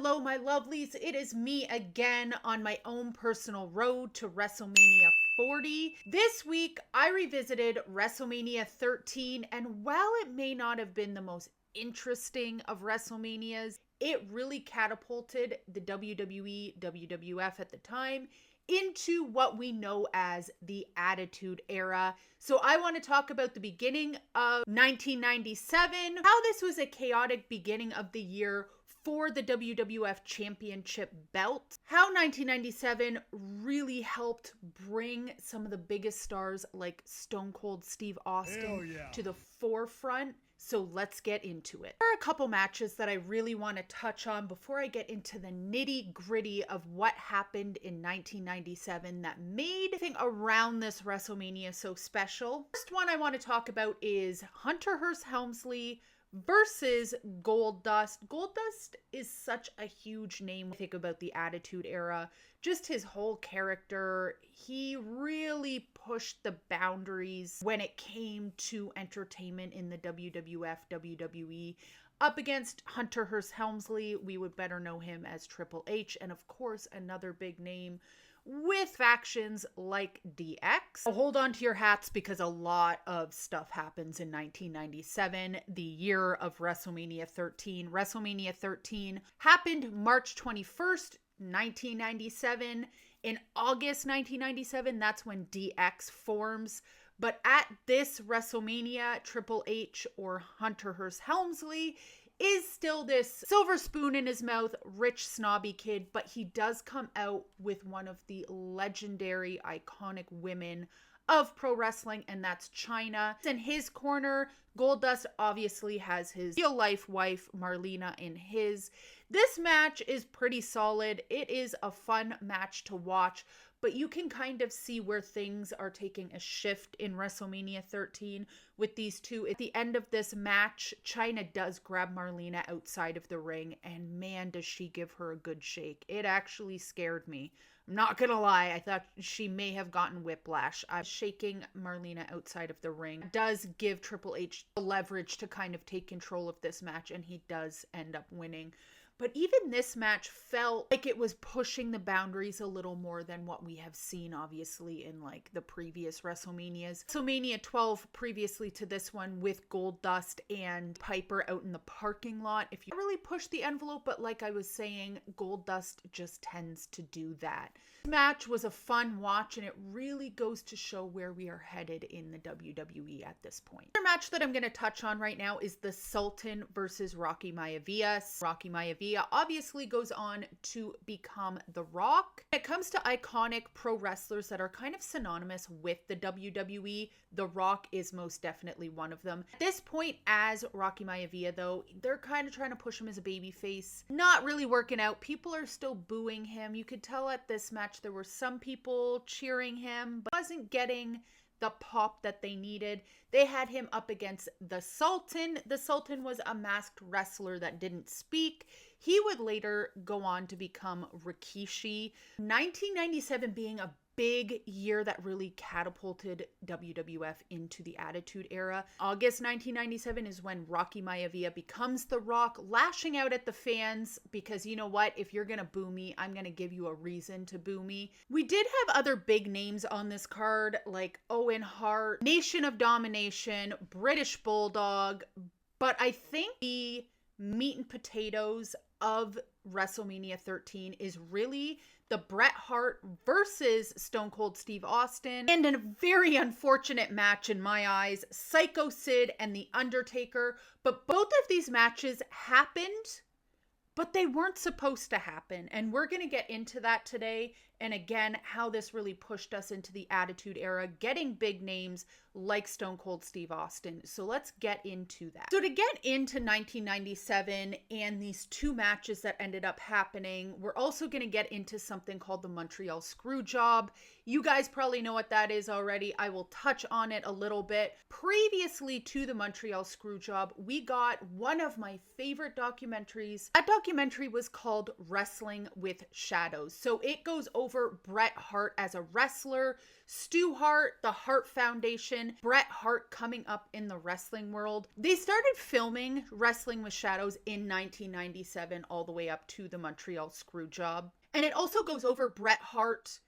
Hello, my lovelies. It is me again on my own personal road to WrestleMania 40. This week, I revisited WrestleMania 13, and while it may not have been the most interesting of WrestleManias, it really catapulted the WWE, WWF at the time into what we know as the Attitude Era. So I want to talk about the beginning of 1997, how this was a chaotic beginning of the year for the WWF Championship belt, how 1997 really helped bring some of the biggest stars like Stone Cold Steve Austin to the forefront. So let's get into it. There are a couple matches that I really want to touch on before I get into the nitty gritty of what happened in 1997 that made everything around this WrestleMania so special. First one I want to talk about is Hunter Hearst Helmsley versus Goldust. Goldust is such a huge name when you think about the Attitude Era. Just his whole character, he really pushed the boundaries when it came to entertainment in the WWF, WWE. Up against Hunter Hearst Helmsley, we would better know him as Triple H, and of course another big name with factions like DX. So hold on to your hats because a lot of stuff happens in 1997, the year of WrestleMania 13. WrestleMania 13 happened March 21st, 1997. In August 1997, that's when DX forms. But at this WrestleMania, Triple H, or Hunter Hearst Helmsley, is still this silver spoon in his mouth, rich, snobby kid, but he does come out with one of the legendary, iconic women of pro wrestling, and that's Chyna. In his corner, Goldust obviously has his real-life wife, Marlena, in his. This match is pretty solid. It is a fun match to watch, but you can kind of see where things are taking a shift in WrestleMania 13 with these two. At the end of this match, Chyna does grab Marlena outside of the ring, and man, does she give her a good shake. It actually scared me. I'm not gonna lie, I thought she may have gotten whiplash. Shaking Marlena outside of the ring does give Triple H the leverage to kind of take control of this match, and he does end up winning. But even this match felt like it was pushing the boundaries a little more than what we have seen, obviously, in like the previous WrestleManias. WrestleMania 12, previously to this one, with Goldust and Piper out in the parking lot. If you really push the envelope, but like I was saying, Goldust just tends to do that. This match was a fun watch, and it really goes to show where we are headed in the WWE at this point. Another match that I'm going to touch on right now is the Sultan versus Rocky Maivia. Rocky Maivia obviously goes on to become The Rock. When it comes to iconic pro wrestlers that are kind of synonymous with the WWE, The Rock is most definitely one of them. At this point, as Rocky Maivia, though, they're kind of trying to push him as a babyface. Not really working out. People are still booing him. You could tell at this match there were some people cheering him, but wasn't getting the pop that they needed. They had him up against the Sultan. The Sultan was a masked wrestler that didn't speak. He would later go on to become Rikishi. 1997 being a big year that really catapulted WWF into the Attitude Era. August 1997 is when Rocky Maivia becomes The Rock, lashing out at the fans because, you know what, if you're gonna boo me, I'm gonna give you a reason to boo me. We did have other big names on this card like Owen Hart, Nation of Domination, British Bulldog, but I think the meat and potatoes of WrestleMania 13 is really the Bret Hart versus Stone Cold Steve Austin, and a very unfortunate match in my eyes, Psycho Sid and The Undertaker. But both of these matches happened, but they weren't supposed to happen. And we're going to get into that today. And again, how this really pushed us into the Attitude Era, getting big names like Stone Cold Steve Austin. So let's get into that. So to get into 1997 and these two matches that ended up happening, we're also going to get into something called the Montreal Screwjob. You guys probably know what that is already. I will touch on it a little bit. Previously to the Montreal Screwjob, we got one of my favorite documentaries. That documentary was called Wrestling with Shadows. So it goes over Bret Hart as a wrestler, Stu Hart, the Hart Foundation, Bret Hart coming up in the wrestling world. They started filming Wrestling with Shadows in 1997 all the way up to the Montreal Screwjob. And it also goes over Bret Hart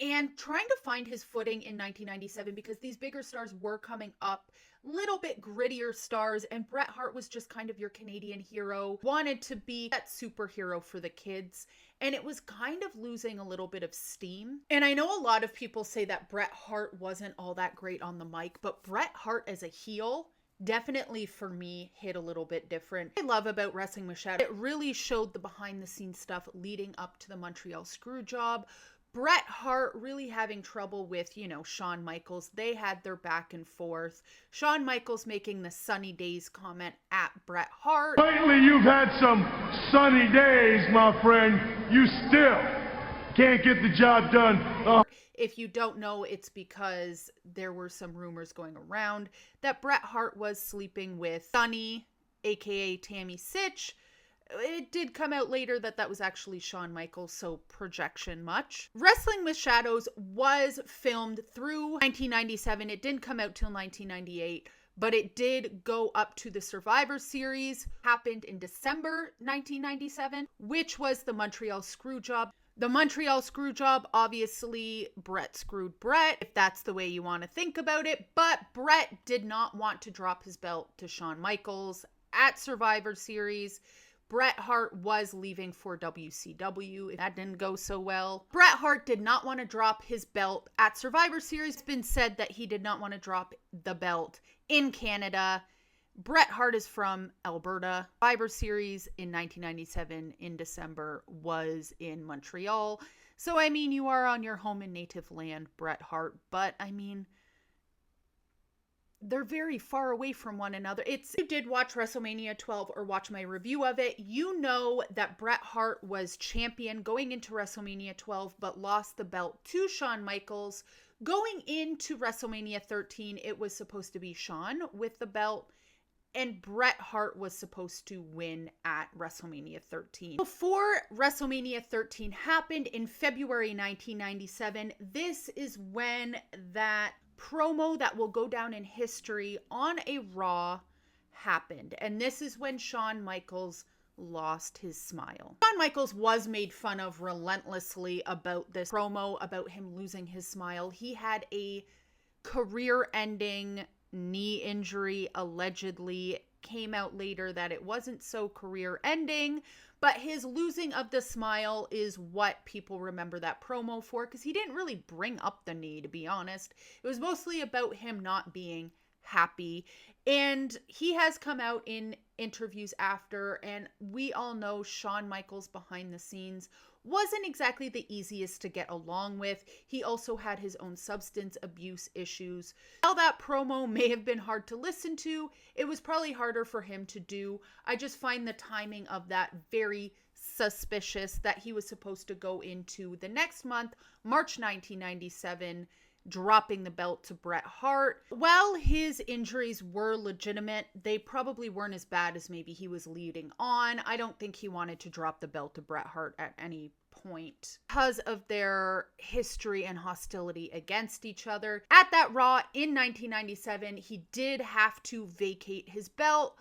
and trying to find his footing in 1997 because these bigger stars were coming up, little bit grittier stars, and Bret Hart was just kind of your Canadian hero, wanted to be that superhero for the kids, and it was kind of losing a little bit of steam. And I know a lot of people say that Bret Hart wasn't all that great on the mic, but Bret Hart as a heel definitely for me hit a little bit different. What I love about Wrestling with Shadows, it really showed the behind the scenes stuff leading up to the Montreal Screwjob. Bret Hart really having trouble with, Shawn Michaels. They had their back and forth. Shawn Michaels making the sunny days comment at Bret Hart. Lately you've had some sunny days, my friend. You still can't get the job done. If you don't know, it's because there were some rumors going around that Bret Hart was sleeping with Sunny, aka Tammy Sitch. It did come out later that that was actually Shawn Michaels, so projection much. Wrestling with Shadows was filmed through 1997. It didn't come out till 1998, but it did go up to the Survivor Series. Happened in December 1997, which was the Montreal Screwjob. The Montreal Screwjob, obviously, Bret screwed Bret, if that's the way you want to think about it, but Bret did not want to drop his belt to Shawn Michaels at Survivor Series. Bret Hart was leaving for WCW. That didn't go so well. Bret Hart did not want to drop his belt at Survivor Series. It's been said that he did not want to drop the belt in Canada. Bret Hart is from Alberta. Survivor Series in 1997 in December was in Montreal. So, you are on your home and native land, Bret Hart. But, they're very far away from one another. If you did watch WrestleMania 12 or watch my review of it, you know that Bret Hart was champion going into WrestleMania 12, but lost the belt to Shawn Michaels. Going into WrestleMania 13, it was supposed to be Shawn with the belt, and Bret Hart was supposed to win at WrestleMania 13. Before WrestleMania 13 happened in February 1997, this is when that promo that will go down in history on a Raw happened. And this is when Shawn Michaels lost his smile. Shawn Michaels was made fun of relentlessly about this promo, about him losing his smile. He had a career-ending knee injury, allegedly. Came out later that it wasn't so career-ending, but his losing of the smile is what people remember that promo for, because he didn't really bring up the knee, to be honest. It was mostly about him not being happy, and he has come out in interviews after, and we all know Shawn Michaels behind the scenes wasn't exactly the easiest to get along with. He also had his own substance abuse issues. While that promo may have been hard to listen to, it was probably harder for him to do. I just find the timing of that very suspicious, that he was supposed to go into the next month, March 1997, dropping the belt to Bret Hart. While his injuries were legitimate, they probably weren't as bad as maybe he was leading on. I don't think he wanted to drop the belt to Bret Hart at any point because of their history and hostility against each other. At that Raw in 1997, he did have to vacate his belt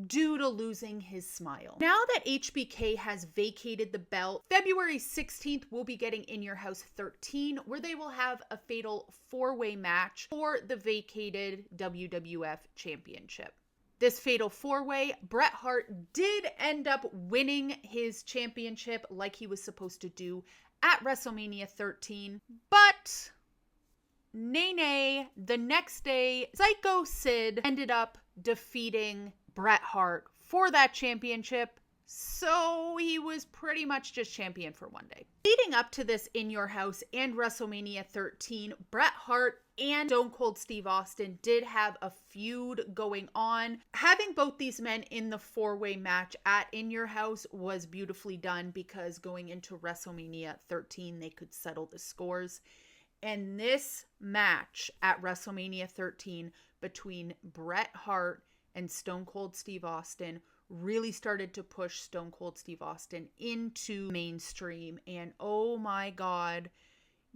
due to losing his smile. Now that HBK has vacated the belt, February 16th, we'll be getting In Your House 13, where they will have a fatal 4-way match for the vacated WWF Championship. This fatal 4-way, Bret Hart did end up winning his championship like he was supposed to do at WrestleMania 13, but nay, the next day, Psycho Sid ended up defeating Bret Hart for that championship, so he was pretty much just champion for one day. Leading up to this In Your House and WrestleMania 13, Bret Hart and Stone Cold Steve Austin did have a feud going on. Having both these men in the 4-way match at In Your House was beautifully done, because going into WrestleMania 13, they could settle the scores. And this match at WrestleMania 13 between Bret Hart and Stone Cold Steve Austin really started to push Stone Cold Steve Austin into mainstream. And oh my God,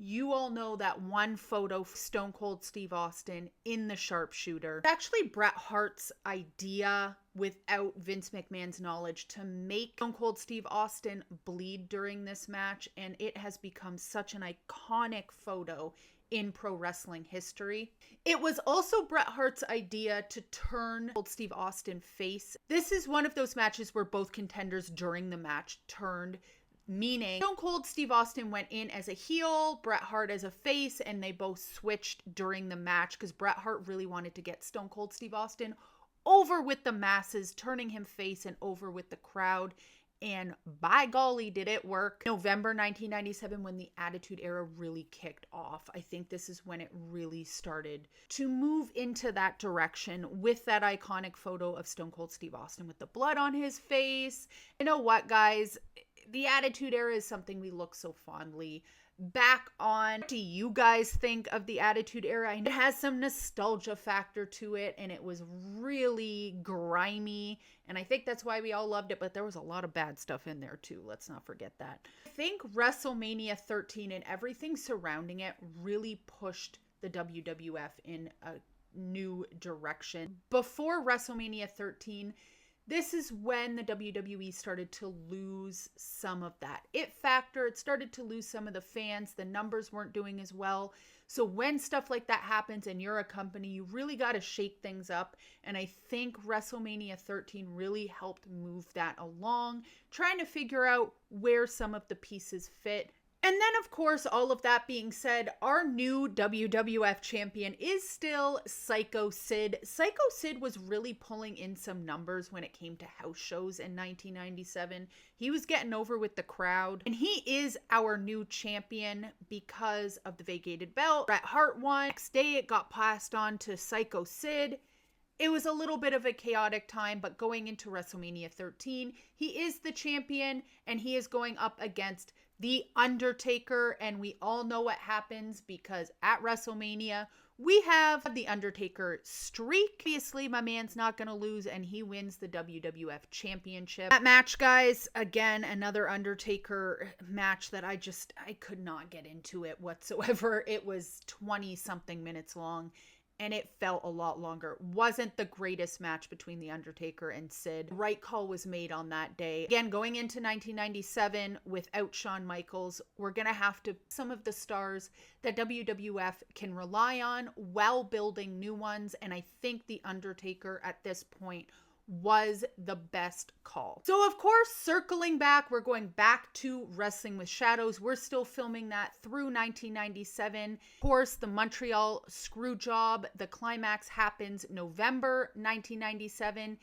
you all know that one photo of Stone Cold Steve Austin in the sharpshooter. It's actually Bret Hart's idea, without Vince McMahon's knowledge, to make Stone Cold Steve Austin bleed during this match, and it has become such an iconic photo in pro wrestling history. It was also Bret Hart's idea to turn Cold Steve Austin face. This is one of those matches where both contenders during the match turned, meaning Stone Cold Steve Austin went in as a heel, Bret Hart as a face, and they both switched during the match because Bret Hart really wanted to get Stone Cold Steve Austin over with the masses, turning him face and over with the crowd. And by golly, did it work. November 1997, when the Attitude Era really kicked off, I think this is when it really started to move into that direction with that iconic photo of Stone Cold Steve Austin with the blood on his face. You know what, guys? The Attitude Era is something we look so fondly back on. What do you guys think of the Attitude Era? I know it has some nostalgia factor to it, and it was really grimy, and I think that's why we all loved it, but there was a lot of bad stuff in there too. Let's not forget that. I think WrestleMania 13 and everything surrounding it really pushed the WWF in a new direction. Before WrestleMania 13, this is when the WWE started to lose some of that it factor. It started to lose some of the fans. The numbers weren't doing as well. So when stuff like that happens and you're a company, you really got to shake things up. And I think WrestleMania 13 really helped move that along, trying to figure out where some of the pieces fit. And then, of course, all of that being said, our new WWF champion is still Psycho Sid. Psycho Sid was really pulling in some numbers when it came to house shows in 1997. He was getting over with the crowd. And he is our new champion because of the vacated belt. Bret Hart won. Next day, it got passed on to Psycho Sid. It was a little bit of a chaotic time, but going into WrestleMania 13, he is the champion, and he is going up against The Undertaker, and we all know what happens because at WrestleMania, we have The Undertaker streak. Obviously, my man's not going to lose, and he wins the WWF Championship. That match, guys, again, another Undertaker match that I could not get into it whatsoever. It was 20-something minutes long, and it felt a lot longer. Wasn't the greatest match between The Undertaker and Sid. The right call was made on that day. Again, going into 1997 without Shawn Michaels, we're going to have to some of the stars that WWF can rely on while building new ones. And I think The Undertaker at this point was the best call. So of course, circling back, we're going back to Wrestling with Shadows. We're still filming that through 1997. Of course, the Montreal Screwjob, the climax happens November 1997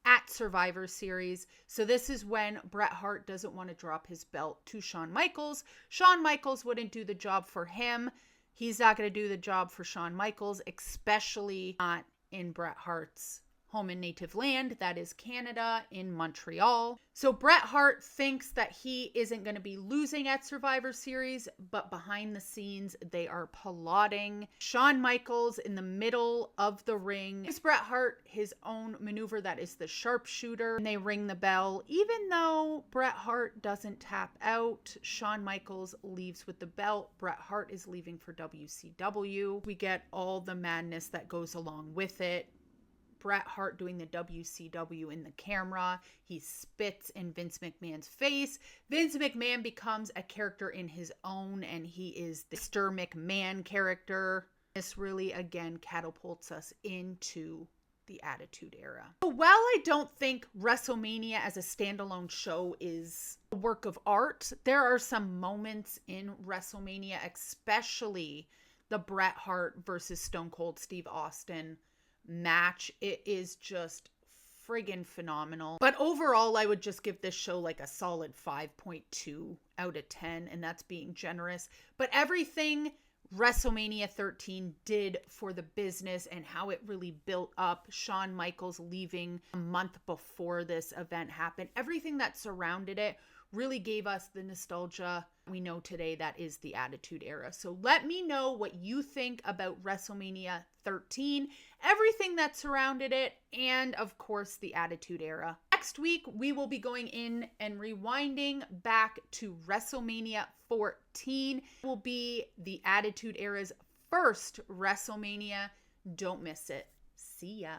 at Survivor Series. So this is when Bret Hart doesn't want to drop his belt to Shawn Michaels. Shawn Michaels wouldn't do the job for him. He's not going to do the job for Shawn Michaels, especially not in Bret Hart's home and native land, that is Canada, in Montreal. So Bret Hart thinks that he isn't going to be losing at Survivor Series, but behind the scenes, they are plotting. Shawn Michaels in the middle of the ring gives Bret Hart his own maneuver, that is the sharpshooter, and they ring the bell. Even though Bret Hart doesn't tap out, Shawn Michaels leaves with the belt. Bret Hart is leaving for WCW. We get all the madness that goes along with it. Bret Hart doing the WCW in the camera. He spits in Vince McMahon's face. Vince McMahon becomes a character in his own, and he is the Mr. McMahon character. This really, again, catapults us into the Attitude Era. So while I don't think WrestleMania as a standalone show is a work of art, there are some moments in WrestleMania, especially the Bret Hart versus Stone Cold Steve Austin match. It is just friggin' phenomenal. But overall, I would just give this show like a solid 5.2 out of 10, and that's being generous. But everything WrestleMania 13 did for the business and how it really built up, Shawn Michaels leaving a month before this event happened, everything that surrounded it really gave us the nostalgia we know today that is the Attitude Era. So let me know what you think about WrestleMania 13, everything that surrounded it, and of course the Attitude Era. Next week, we will be going in and rewinding back to WrestleMania 14. It will be the Attitude Era's first WrestleMania. Don't miss it. See ya.